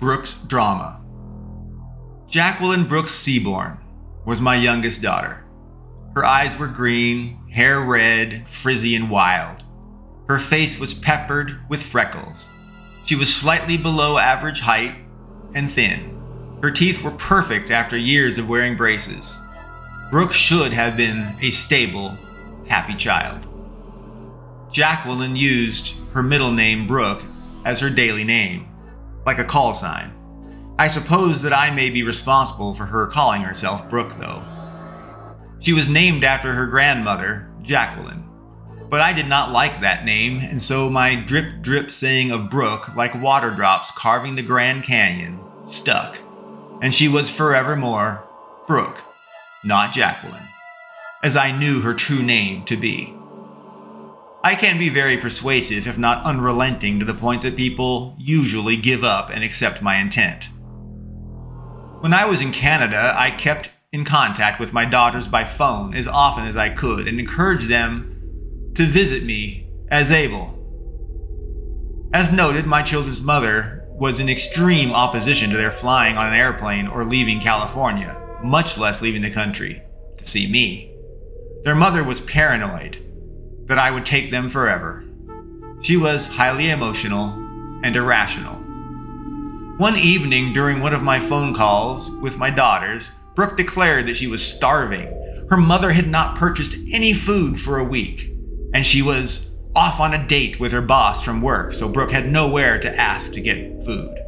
Brooke's drama. Jacqueline Brooke Seaborn was my youngest daughter. Her eyes were green, hair red, frizzy and wild. Her face was peppered with freckles. She was slightly below average height and thin. Her teeth were perfect after years of wearing braces. Brooke should have been a stable, happy child. Jacqueline used her middle name Brooke as her daily name, like a call sign. I suppose that I may be responsible for her calling herself Brooke, though. She was named after her grandmother, Jacqueline. But I did not like that name, and so my drip-drip saying of Brooke, like water drops carving the Grand Canyon, stuck. And she was forevermore Brooke, not Jacqueline, as I knew her true name to be. I can be very persuasive, if not unrelenting, to the point that people usually give up and accept my intent. When I was in Canada, I kept in contact with my daughters by phone as often as I could and encouraged them to visit me as able. As noted, my children's mother was in extreme opposition to their flying on an airplane or leaving California, much less leaving the country, to see me. Their mother was paranoid that I would take them forever. She was highly emotional and irrational. One evening during one of my phone calls with my daughters, Brooke declared that she was starving. Her mother had not purchased any food for a week, and she was off on a date with her boss from work, so Brooke had nowhere to ask to get food.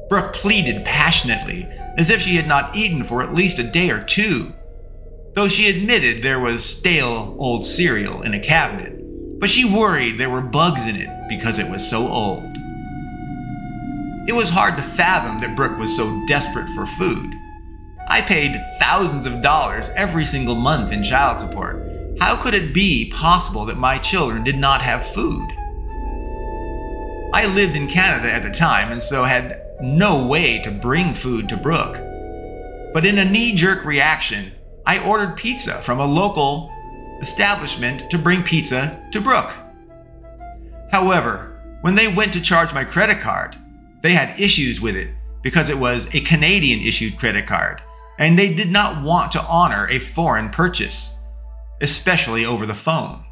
Brooke pleaded passionately, as if she had not eaten for at least a day or two, though she admitted there was stale old cereal in a cabinet, but she worried there were bugs in it because it was so old. It was hard to fathom that Brooke was so desperate for food. I paid thousands of dollars every single month in child support. How could it be possible that my children did not have food? I lived in Canada at the time and so had no way to bring food to Brooke. But in a knee-jerk reaction, I ordered pizza from a local establishment to bring pizza to Brooke. However, when they went to charge my credit card, they had issues with it because it was a Canadian-issued credit card, and they did not want to honor a foreign purchase, especially over the phone.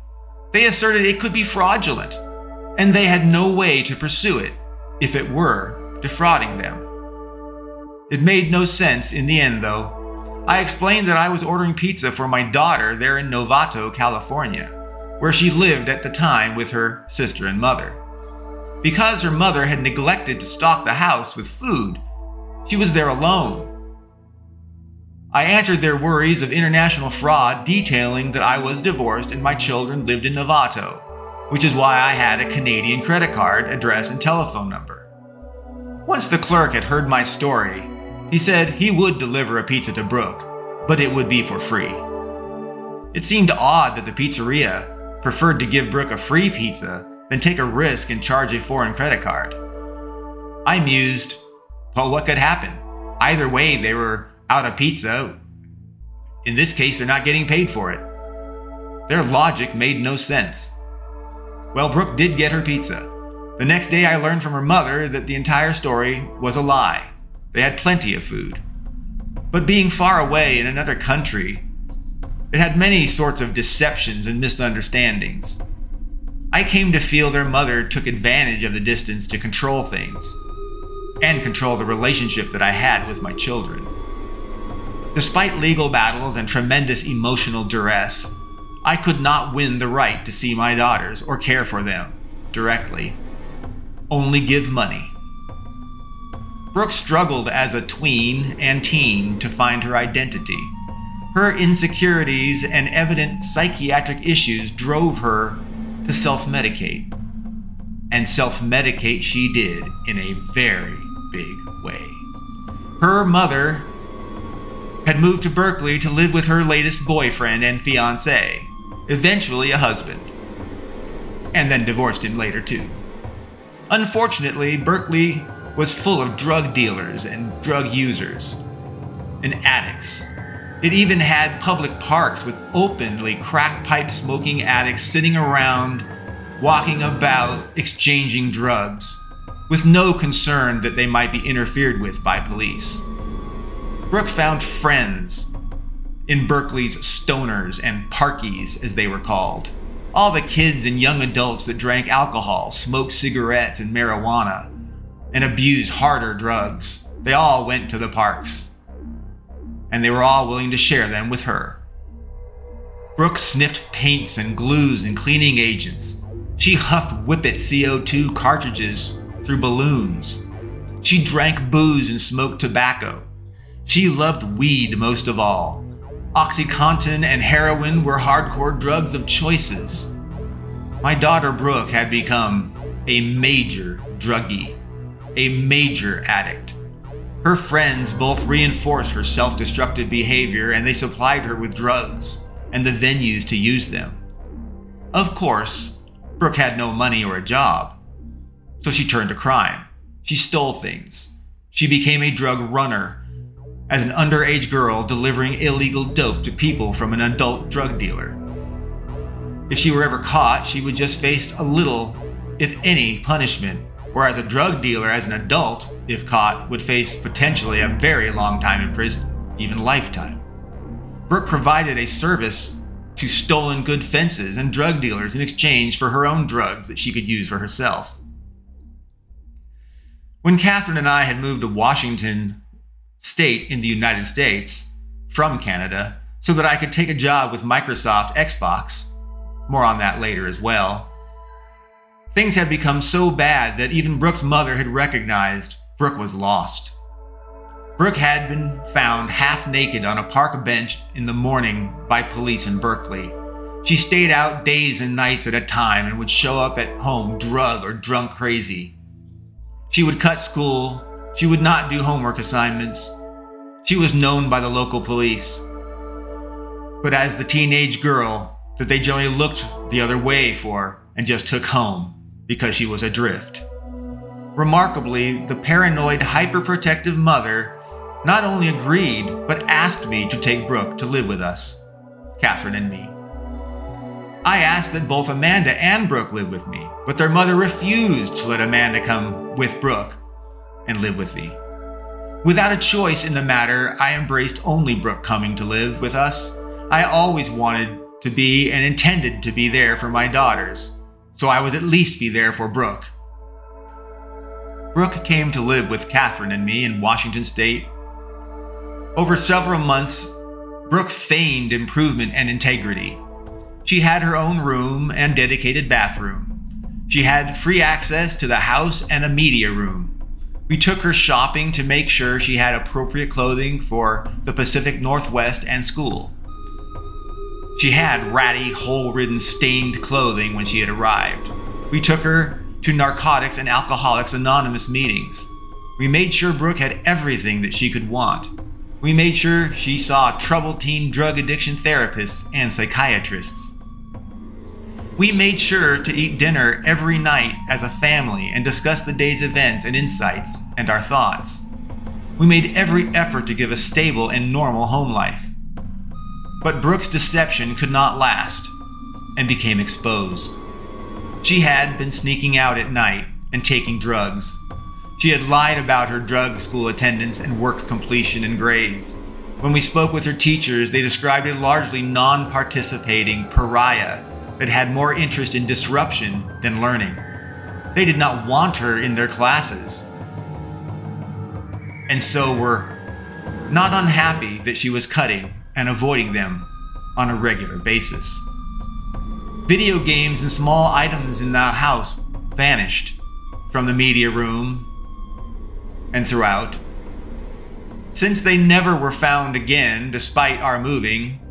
They asserted it could be fraudulent, and they had no way to pursue it if it were defrauding them. It made no sense in the end, though. I explained that I was ordering pizza for my daughter there in Novato, California, where she lived at the time with her sister and mother. Because her mother had neglected to stock the house with food, she was there alone. I answered their worries of international fraud, detailing that I was divorced and my children lived in Novato, which is why I had a Canadian credit card, address, and telephone number. Once the clerk had heard my story, he said he would deliver a pizza to Brooke, but it would be for free. It seemed odd that the pizzeria preferred to give Brooke a free pizza than take a risk and charge a foreign credit card. I mused, well, what could happen? Either way, they were out of pizza. In this case, they're not getting paid for it. Their logic made no sense. Well, Brooke did get her pizza. The next day, I learned from her mother that the entire story was a lie. They had plenty of food. But being far away in another country, it had many sorts of deceptions and misunderstandings. I came to feel their mother took advantage of the distance to control things, and control the relationship that I had with my children. Despite legal battles and tremendous emotional duress, I could not win the right to see my daughters or care for them directly, only give money. Brooke struggled as a tween and teen to find her identity. Her insecurities and evident psychiatric issues drove her to self-medicate. And self-medicate she did in a very big way. Her mother had moved to Berkeley to live with her latest boyfriend and fiancé, eventually a husband, and then divorced him later too. Unfortunately, Berkeley was full of drug dealers and drug users and addicts. It even had public parks with openly crack pipe smoking addicts sitting around, walking about, exchanging drugs. with no concern that they might be interfered with by police. Brooke found friends in Berkeley's stoners and parkies, as they were called. All the kids and young adults that drank alcohol, smoked cigarettes and marijuana, and abused harder drugs. They all went to the parks, and they were all willing to share them with her. Brooke sniffed paints and glues and cleaning agents. She huffed Whippet CO2 cartridges through balloons. She drank booze and smoked tobacco. She loved weed most of all. OxyContin and heroin were hardcore drugs of choices. My daughter Brooke had become a major druggie, a major addict. Her friends both reinforced her self-destructive behavior, and they supplied her with drugs and the venues to use them. Of course, Brooke had no money or a job, so she turned to crime. She stole things. She became a drug runner, as an underage girl delivering illegal dope to people from an adult drug dealer. If she were ever caught, she would just face a little, if any, punishment, whereas a drug dealer as an adult, if caught, would face potentially a very long time in prison, even lifetime. Brooke provided a service to stolen good fences and drug dealers in exchange for her own drugs that she could use for herself. When Catherine and I had moved to Washington State in the United States from Canada so that I could take a job with Microsoft Xbox, more on that later as well, things had become so bad that even Brooke's mother had recognized Brooke was lost. Brooke had been found half naked on a park bench in the morning by police in Berkeley. She stayed out days and nights at a time and would show up at home drug or drunk crazy. She would cut school. She would not do homework assignments. She was known by the local police, but as the teenage girl that they generally looked the other way for and just took home because she was adrift. Remarkably, the paranoid, hyperprotective mother not only agreed, but asked me to take Brooke to live with us, Catherine and me. I asked that both Amanda and Brooke live with me, but their mother refused to let Amanda come with Brooke and live with me. Without a choice in the matter, I embraced only Brooke coming to live with us. I always wanted to be and intended to be there for my daughters, so I would at least be there for Brooke. Brooke came to live with Catherine and me in Washington State. Over several months, Brooke feigned improvement and integrity. She had her own room and dedicated bathroom. She had free access to the house and a media room. We took her shopping to make sure she had appropriate clothing for the Pacific Northwest and school. She had ratty, hole-ridden, stained clothing when she had arrived. We took her to Narcotics and Alcoholics Anonymous meetings. We made sure Brooke had everything that she could want. We made sure she saw troubled teen drug addiction therapists and psychiatrists. We made sure to eat dinner every night as a family and discuss the day's events and insights and our thoughts. We made every effort to give a stable and normal home life. But Brooke's deception could not last and became exposed. She had been sneaking out at night and taking drugs. She had lied about her drug school attendance and work completion and grades. When we spoke with her teachers, they described a largely non-participating pariah that had more interest in disruption than learning. They did not want her in their classes, and so were not unhappy that she was cutting and avoiding them on a regular basis. Video games and small items in the house vanished from the media room and throughout. Since they never were found again, despite our moving,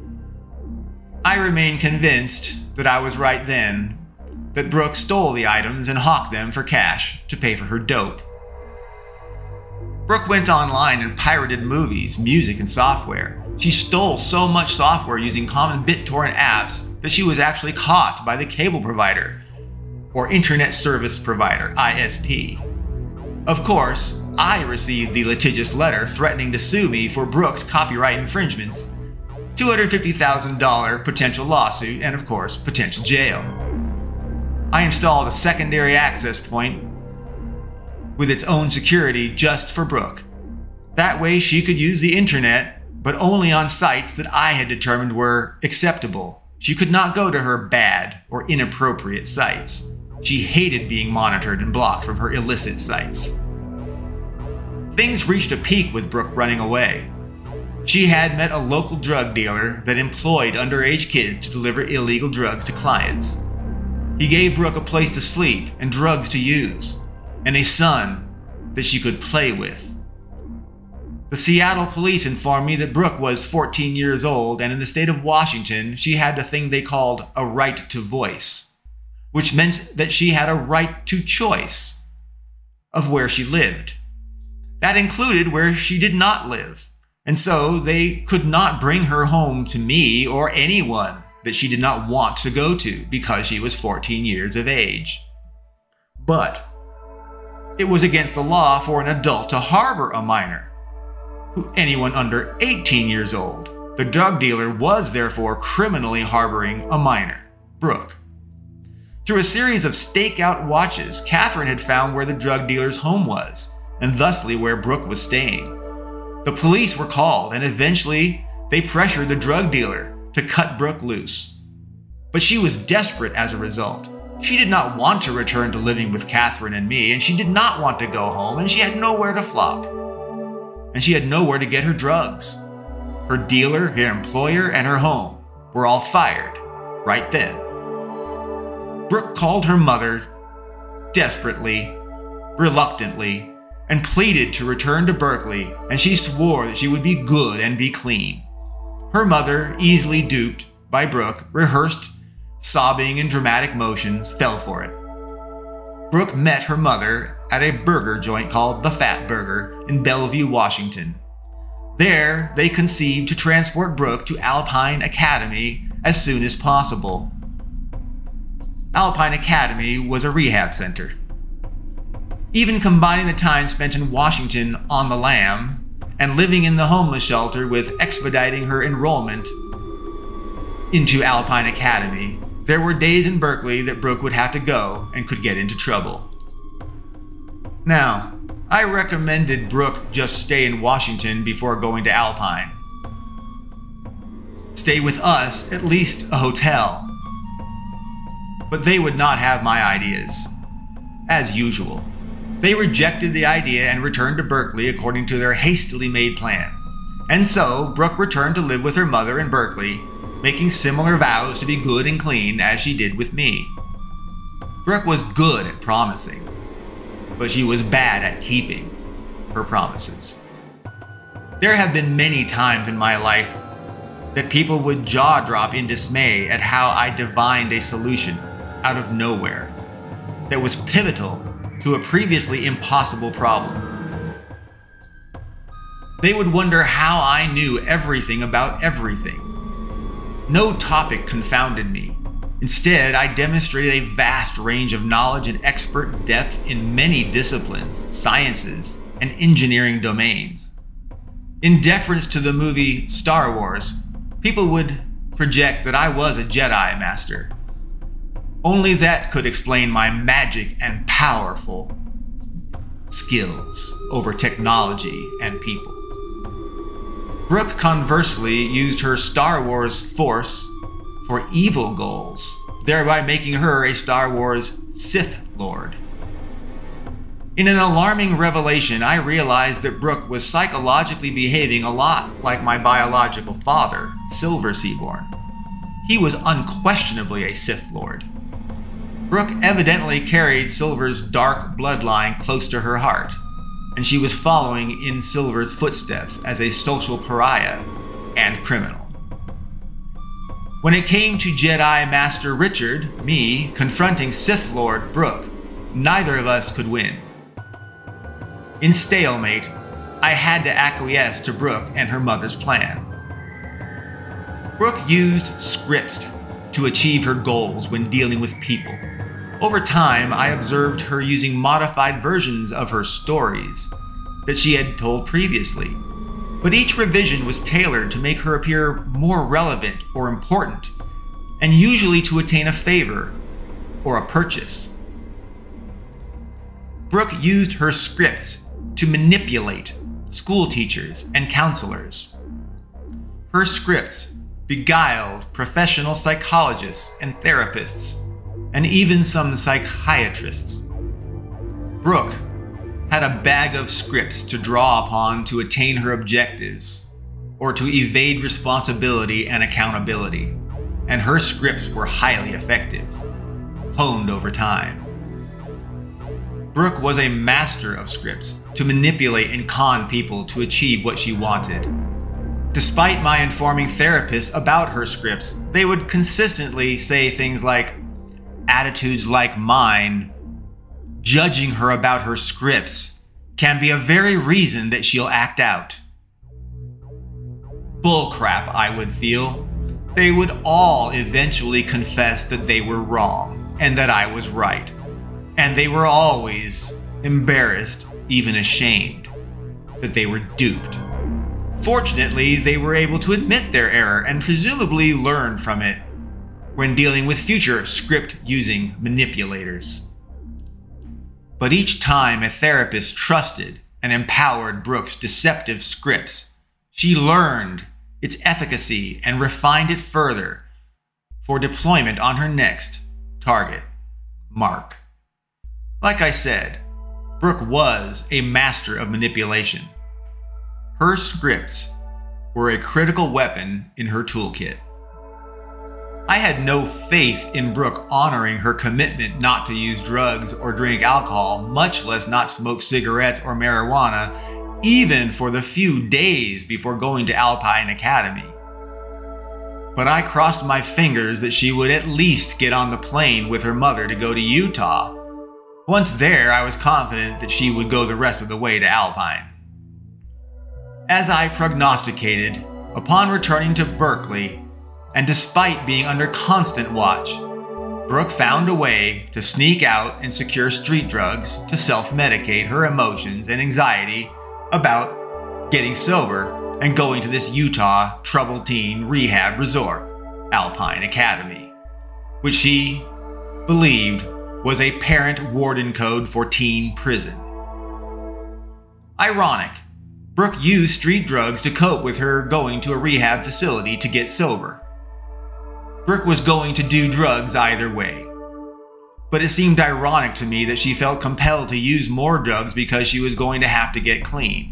I remain convinced that I was right then, that Brooke stole the items and hawked them for cash to pay for her dope. Brooke went online and pirated movies, music, and software. She stole so much software using common BitTorrent apps that she was actually caught by the cable provider, or Internet Service Provider, ISP. Of course, I received the litigious letter threatening to sue me for Brooke's copyright infringements, $250,000 potential lawsuit, and of course, potential jail. I installed a secondary access point with its own security just for Brooke. That way she could use the internet, but only on sites that I had determined were acceptable. She could not go to her bad or inappropriate sites. She hated being monitored and blocked from her illicit sites. Things reached a peak with Brooke running away. She had met a local drug dealer that employed underage kids to deliver illegal drugs to clients. He gave Brooke a place to sleep and drugs to use, and a son that she could play with. The Seattle police informed me that Brooke was 14 years old, and in the state of Washington, she had a thing they called a right to voice, which meant that she had a right to choice of where she lived. That included where she did not live, and so they could not bring her home to me or anyone that she did not want to go to because she was 14 years of age. But it was against the law for an adult to harbor a minor, anyone under 18 years old. The drug dealer was therefore criminally harboring a minor, Brooke. Through a series of stakeout watches, Catherine had found where the drug dealer's home was, and thusly where Brooke was staying. The police were called, and eventually they pressured the drug dealer to cut Brooke loose. But she was desperate as a result. She did not want to return to living with Catherine and me, and she did not want to go home, and she had nowhere to flop. And she had nowhere to get her drugs. Her dealer, her employer, and her home were all fired right then. Brooke called her mother desperately, reluctantly, and pleaded to return to Berkeley, and she swore that she would be good and be clean. Her mother, easily duped by Brooke, rehearsed sobbing and dramatic motions, fell for it. Brooke met her mother at a burger joint called the Fat Burger in Bellevue, Washington. There, they conceived to transport Brooke to Alpine Academy as soon as possible. Alpine Academy was a rehab center. Even combining the time spent in Washington on the lam and living in the homeless shelter with expediting her enrollment into Alpine Academy, there were days in Berkeley that Brooke would have to go and could get into trouble. Now, I recommended Brooke just stay in Washington before going to Alpine. Stay with us, at least a hotel. But they would not have my ideas, as usual. They rejected the idea and returned to Berkeley according to their hastily made plan. And so, Brooke returned to live with her mother in Berkeley, making similar vows to be good and clean as she did with me. Brooke was good at promising, but she was bad at keeping her promises. There have been many times in my life that people would jaw drop in dismay at how I divined a solution out of nowhere that was pivotal to a previously impossible problem. They would wonder how I knew everything about everything. No topic confounded me. Instead, I demonstrated a vast range of knowledge and expert depth in many disciplines, sciences, and engineering domains. In deference to the movie Star Wars, people would project that I was a Jedi Master. Only that could explain my magic and powerful skills over technology and people. Brooke conversely used her Star Wars force for evil goals, thereby making her a Star Wars Sith Lord. In an alarming revelation, I realized that Brooke was psychologically behaving a lot like my biological father, Silver Seaborn. He was unquestionably a Sith Lord. Brooke evidently carried Silver's dark bloodline close to her heart, and she was following in Silver's footsteps as a social pariah and criminal. When it came to Jedi Master Richard, me, confronting Sith Lord Brooke, neither of us could win. In stalemate, I had to acquiesce to Brooke and her mother's plan. Brooke used scripts to achieve her goals when dealing with people. Over time, I observed her using modified versions of her stories that she had told previously, but each revision was tailored to make her appear more relevant or important, and usually to attain a favor or a purchase. Brooke used her scripts to manipulate school teachers and counselors. Her scripts beguiled professional psychologists and therapists, and even some psychiatrists. Brooke had a bag of scripts to draw upon to attain her objectives, or to evade responsibility and accountability, and her scripts were highly effective, honed over time. Brooke was a master of scripts to manipulate and con people to achieve what she wanted. Despite my informing therapists about her scripts, they would consistently say things like, "Attitudes like mine, judging her about her scripts, can be a very reason that she'll act out." Bullcrap, I would feel. They would all eventually confess that they were wrong and that I was right. And they were always embarrassed, even ashamed, that they were duped. Fortunately, they were able to admit their error and presumably learn from it when dealing with future script-using manipulators. But each time a therapist trusted and empowered Brooke's deceptive scripts, she learned its efficacy and refined it further for deployment on her next target mark. Like I said, Brooke was a master of manipulation. Her scripts were a critical weapon in her toolkit. I had no faith in Brooke honoring her commitment not to use drugs or drink alcohol, much less not smoke cigarettes or marijuana, even for the few days before going to Alpine Academy. But I crossed my fingers that she would at least get on the plane with her mother to go to Utah. Once there, I was confident that she would go the rest of the way to Alpine. As I prognosticated, upon returning to Berkeley, and despite being under constant watch, Brooke found a way to sneak out and secure street drugs to self-medicate her emotions and anxiety about getting sober and going to this Utah troubled teen rehab resort, Alpine Academy, which she believed was a parent-warden code for teen prison. Ironic, Brooke used street drugs to cope with her going to a rehab facility to get sober. Brooke was going to do drugs either way. But it seemed ironic to me that she felt compelled to use more drugs because she was going to have to get clean.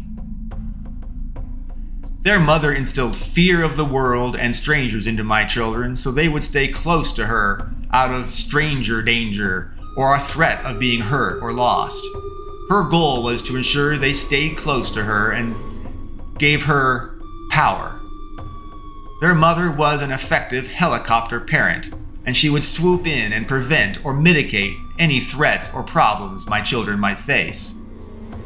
Their mother instilled fear of the world and strangers into my children so they would stay close to her out of stranger danger or a threat of being hurt or lost. Her goal was to ensure they stayed close to her and gave her power. Their mother was an effective helicopter parent, and she would swoop in and prevent or mitigate any threats or problems my children might face.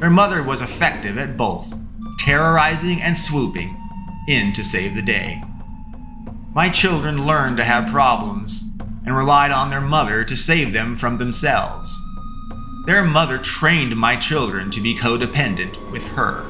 Their mother was effective at both, terrorizing and swooping in to save the day. My children learned to have problems and relied on their mother to save them from themselves. Their mother trained my children to be codependent with her.